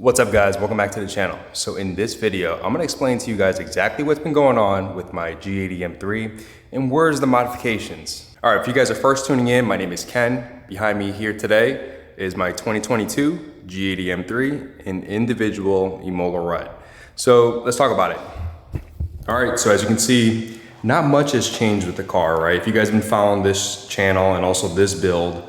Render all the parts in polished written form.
What's up guys, welcome back to the channel. So in this video, I'm gonna explain to you guys exactly what's been going on with my G80 M3 and where's the modifications. All right, if you guys are first tuning in, my name is Ken. Behind me here today is my 2022 G80 M3 in individual Imola red. So let's talk about it. All right, so as you can see, not much has changed with the car, right? If you guys have been following this channel and also this build,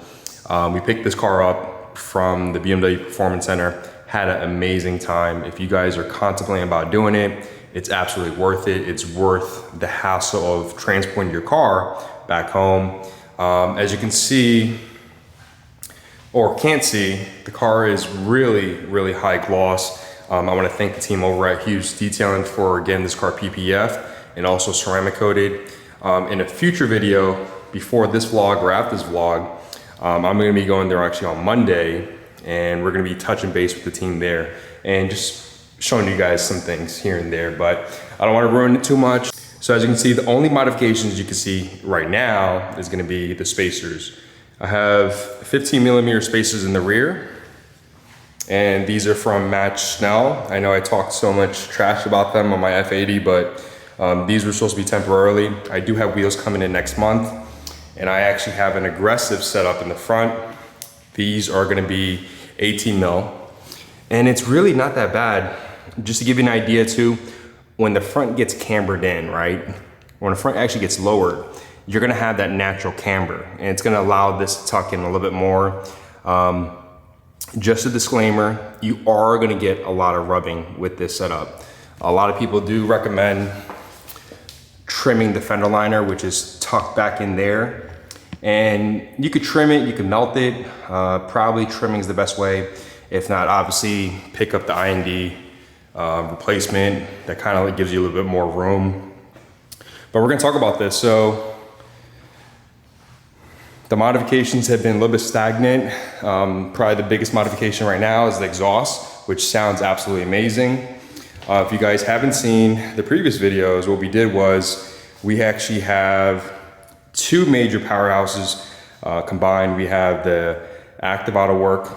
we picked this car up from the BMW Performance Center. Had an amazing time. If you guys are contemplating about doing it, it's absolutely worth it. It's worth the hassle of transporting your car back home. As you can see, or can't see, the car is really high gloss. I wanna thank the team over at Hughes Detailing for getting this car PPF and also ceramic coated. In a future video, before this vlog or after this vlog, I'm gonna be going there actually on Monday, and we're gonna be touching base with the team there and just showing you guys some things here and there, but I don't wanna ruin it too much. So as you can see, the only modifications you can see right now is gonna be the spacers. I have 15mm spacers in the rear, and these are from Match Snell. I know I talked so much trash about them on my F80, but these were supposed to be temporarily. I do have wheels coming in next month, and I actually have an aggressive setup in the front. These are gonna be 18mm, and it's really not that bad. Just to give you an idea too, when the front gets cambered in, right? When the front actually gets lowered, you're gonna have that natural camber, and it's gonna allow this to tuck in a little bit more. Just a disclaimer, you are gonna get a lot of rubbing with this setup. A lot of people do recommend trimming the fender liner, which is tucked back in there. And you could trim it, you can melt it. Probably trimming is the best way. If not, obviously pick up the IND replacement. That kind of gives you a little bit more room. But we're gonna talk about this. So the modifications have been a little bit stagnant. Probably the biggest modification right now is the exhaust, which sounds absolutely amazing. If you guys haven't seen the previous videos, what we did was we actually have two major powerhouses combined. We have the Active Auto Work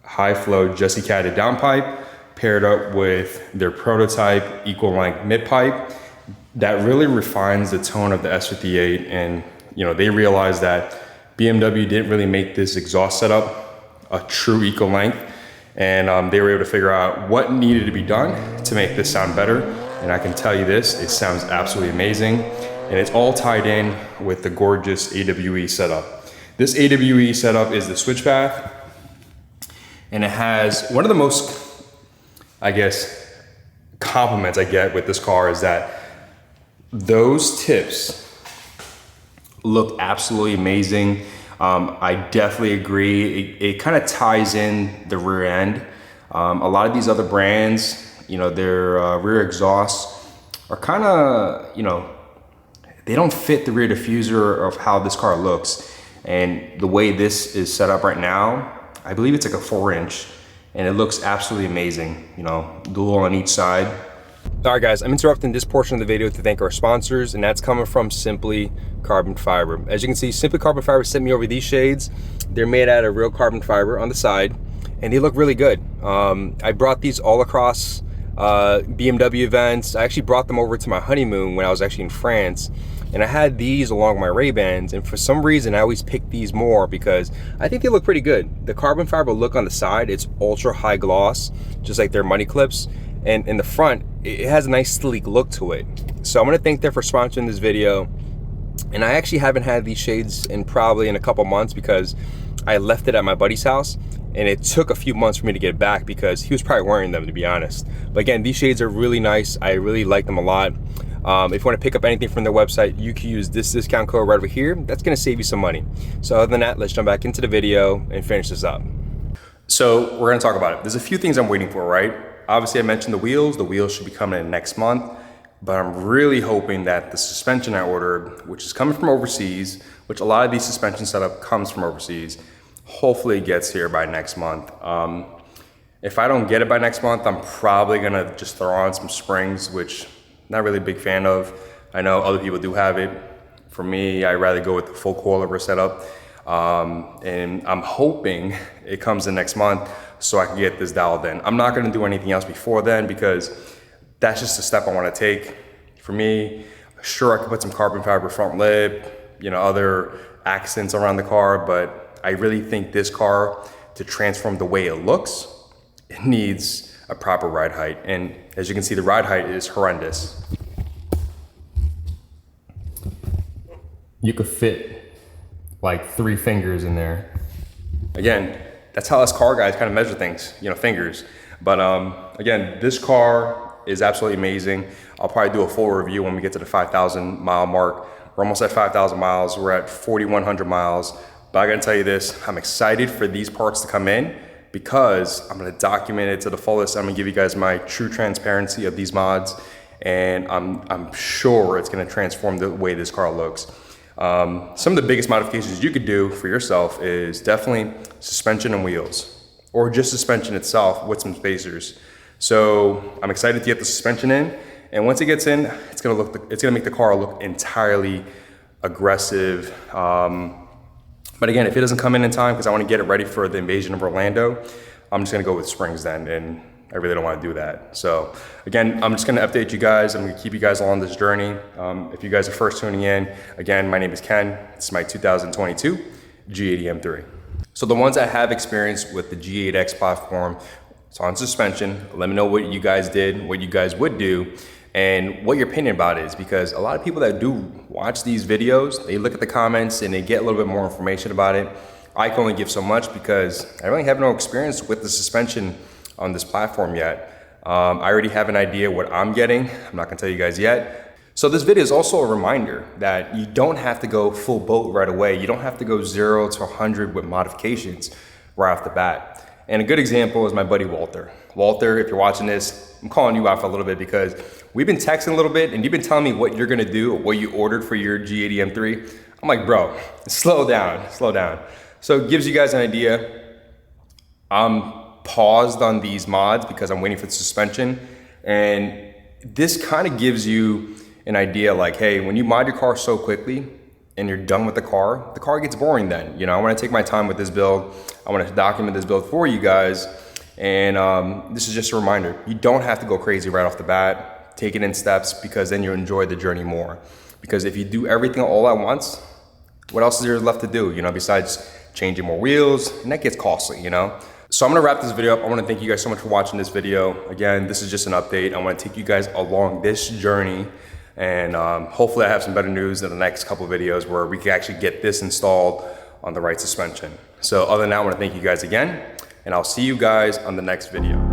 high flow Jesse Catted downpipe paired up with their prototype equal length mid pipe. That really refines the tone of the S58, and you know, they realized that BMW didn't really make this exhaust setup a true equal length, and they were able to figure out what needed to be done to make this sound better. And I can tell you this, it sounds absolutely amazing. And it's all tied in with the gorgeous AWE setup. This AWE setup is the switch path, and it has one of the most, I guess, compliments I get with this car is that those tips look absolutely amazing. I definitely agree. It kind of ties in the rear end. A lot of these other brands, you know, their rear exhausts are kind of, you know, they don't fit the rear diffuser of how this car looks. And the way this is set up right now, I believe it's like a 4-inch, and it looks absolutely amazing, you know, dual on each side. All right guys, I'm interrupting this portion of the video to thank our sponsors, and that's coming from Simply Carbon Fiber. As you can see, Simply Carbon Fiber sent me over these shades. They're made out of real carbon fiber on the side, and they look really good. I brought these all across BMW events. I actually brought them over to my honeymoon when I was actually in France, and I had these along with my Ray-Bans, and for some reason I always pick these more because I think they look pretty good. The carbon fiber look on the side, it's ultra high gloss, just like their money clips, and in the front it has a nice sleek look to it. So I'm gonna thank them for sponsoring this video. And I actually haven't had these shades in probably in a couple months because I left it at my buddy's house, and it took a few months for me to get it back because he was probably wearing them, to be honest. But again, these shades are really nice. I really like them a lot. If you want to pick up anything from their website, you can use this discount code right over here. That's going to save you some money. So other than that, let's jump back into the video and finish this up. So we're going to talk about it. There's a few things I'm waiting for, right? Obviously I mentioned the wheels. The wheels should be coming in next month, but I'm really hoping that the suspension I ordered, which is coming from overseas, which a lot of these suspension setup comes from overseas, hopefully it gets here by next month. If I don't get it by next month, I'm probably gonna just throw on some springs, which not really a big fan of. I know other people do have it. For me, I'd rather go with the full coilover setup. And I'm hoping it comes in next month. so I can get this dialed in. I'm not gonna do anything else before then because that's just a step I wanna take. For me, sure, I could put some carbon fiber front lip, you know, other accents around the car, but I really think this car, to transform the way it looks, it needs a proper ride height. And as you can see, the ride height is horrendous. You could fit like 3 fingers in there. Again, that's how us car guys kind of measure things, you know, fingers. But again, this car is absolutely amazing. I'll probably do a full review when we get to the 5,000 mile mark. We're almost at 5,000 miles. We're at 4,100 miles. But I gotta tell you this, I'm excited for these parts to come in because I'm gonna document it to the fullest. I'm gonna give you guys my true transparency of these mods. And I'm sure it's gonna transform the way this car looks. Some of the biggest modifications you could do for yourself is definitely suspension and wheels, or just suspension itself with some spacers. So I'm excited to get the suspension in, and once it gets in, it's gonna make the car look entirely aggressive. But again, if it doesn't come in time, because I want to get it ready for the invasion of Orlando, I'm just gonna go with springs then, and I really don't want to do that. So again, I'm just gonna update you guys. I'm gonna keep you guys along this journey. If you guys are first tuning in, again, my name is Ken. This is my 2022 G80 M3. So the ones that have experience with the G8X platform, it's on suspension. Let me know what you guys did, what you guys would do, and what your opinion about it is, because a lot of people that do watch these videos, they look at the comments and they get a little bit more information about it. I can only give so much because I really have no experience with the suspension on this platform yet. I already have an idea what I'm getting. I'm not gonna tell you guys yet. So this video is also a reminder that you don't have to go full boat right away. You don't have to go 0 to 100 with modifications right off the bat. And a good example is my buddy Walter. Walter, if you're watching this, I'm calling you out for a little bit because we've been texting a little bit and you've been telling me what you're gonna do, or what you ordered for your G80 M3. I'm like, bro, slow down, slow down. So it gives you guys an idea. I'm paused on these mods because I'm waiting for the suspension, and this kind of gives you an idea like, hey, when you mod your car so quickly and you're done with the car gets boring then. You know, I want to take my time with this build. I want to document this build for you guys, and this is just a reminder. You don't have to go crazy right off the bat. Take it in steps, because then you enjoy the journey more. Because if you do everything all at once, what else is there left to do, you know, besides changing more wheels? And that gets costly, you know. So I'm gonna wrap this video up. I wanna thank you guys so much for watching this video. Again, this is just an update. I wanna take you guys along this journey, and hopefully I have some better news in the next couple of videos where we can actually get this installed on the right suspension. So other than that, I wanna thank you guys again, and I'll see you guys on the next video.